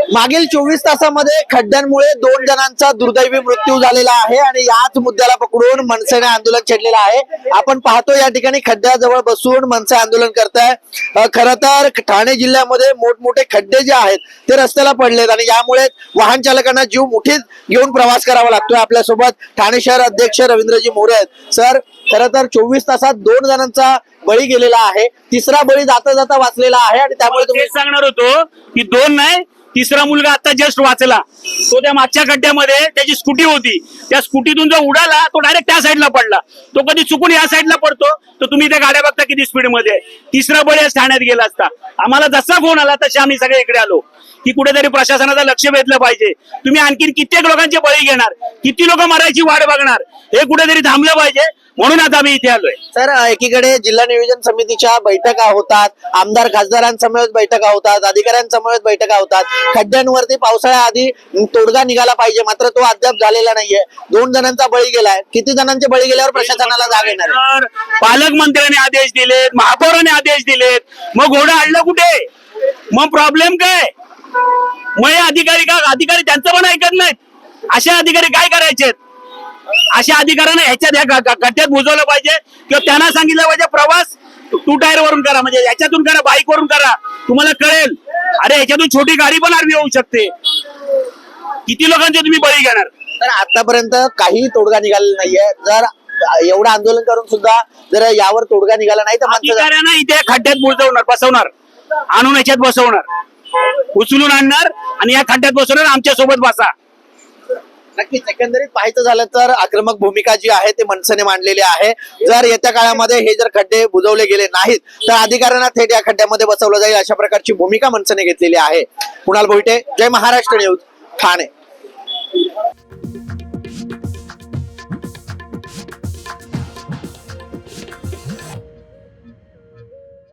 मागील 24 तासामध्ये खड्ड्यांमुळे 2 जणांचा दुर्दैवी मृत्यू झालेला आहे आणि याच मुद्द्याला पकडून मनसेने आंदोलन छेडलेलं आहे। आपण पाहतो या ठिकाणी खड्ड्याजवळ बसून मनसे आंदोलन करताय। खरं तर ठाणे जिल्ह्यामध्ये मोठमोठे खड्डे जे आहेत ते रस्त्याला पडलेत आणि यामुळे वाहन चालकांना जीव मुठीत घेऊन प्रवास करावा लागतोय। आपल्या सोबत ठाणे शहर अध्यक्ष रवींद्रजी मोरे आहेत। सर, खरं तर 24 तासात 2 जणांचा बळी गेलेला आहे, तिसरा बळी जाता जाता वाचलेला आहे आणि त्यामुळे तुम्ही सांगणार होतो की 2 नाही, तिसरा मुलगा आता जस्ट वाचला। तो त्या मागच्या खड्ड्यामध्ये त्याची स्कूटी होती, त्या स्कूटीतून जो उडाला तो डायरेक्ट त्या साईडला पडला। तो कधी चुकून या साईडला पडतो तर तुम्ही त्या गाड्या बघता किती स्पीड मध्ये आहे। तिसरा बळी ठाण्यात गेला असता। आम्हाला जसा फोन आला तसे आम्ही सगळे इकडे आलो की कुठेतरी प्रशासनाचं लक्ष वेधलं पाहिजे। तुम्ही आणखीन कित्येक लोकांचे बळी घेणार, किती लोक मरायची वाट बघणार, हे कुठेतरी थांबलं पाहिजे, म्हणून आता आम्ही इथे आलोय। सर, एकीकडे जिल्हा नियोजन समितीच्या बैठका होतात, आमदार खासदारांसमवेत बैठका होतात, अधिकाऱ्यांसमवेत बैठका होतात। खड्ड्यांवरती पावसाळ्याआधी तोडगा निघाला पाहिजे, मात्र तो अद्याप झालेला नाहीये। 2 जणांचा बळी गेलाय, किती जणांचे बळी गेल्यावर प्रशासनाला जाग येणार आहे? पालकमंत्र्यांनी आदेश दिलेत, महापौरांनी आदेश दिलेत, मग घोडं आणलं कुठे? मग प्रॉब्लेम काय? मग अधिकारी त्यांचं पण ऐकत नाहीत। अशा अधिकारी काय करायचे? अशा अधिकाऱ्यांना ह्याच्यात गड्ड्यात बुजवलं पाहिजे किंवा त्यांना सांगितलं पाहिजे प्रवास 2 टायर वरून करा, म्हणजे याच्यातून करा, बाईक वरून करा, तुम्हाला कळेल। अरे ह्याच्यातून छोटी गाडी पण आरवी होऊ शकते। किती लोकांचे तुम्ही बळी घेणार? तर आतापर्यंत काही तोडगा निघालेला नाहीये। जर एवढं आंदोलन करून सुद्धा जर यावर तोडगा निघाला नाही तर अधिकाऱ्यांना इथे खड्ड्यात बसवणार, आणून याच्यात बसवणार, उचलून आणणार आणि या खड्ड्यात बसवणार, आमच्या सोबत बसा। नक्कीच एकंदरीत पाहायचं झालं तर आक्रमक भूमिका जी आहे ते मनसेने मांडलेली आहे। जर येत्या काळामध्ये हे जर खड्डे बुजवले गेले नाहीत तर अधिकाऱ्यांना थेट या खड्ड्यामध्ये बसवलं जाईल, अशा प्रकारची भूमिका मनसेने घेतलेली आहे। कुणाल भोईटे, जय महाराष्ट्र न्यूज, ठाणे।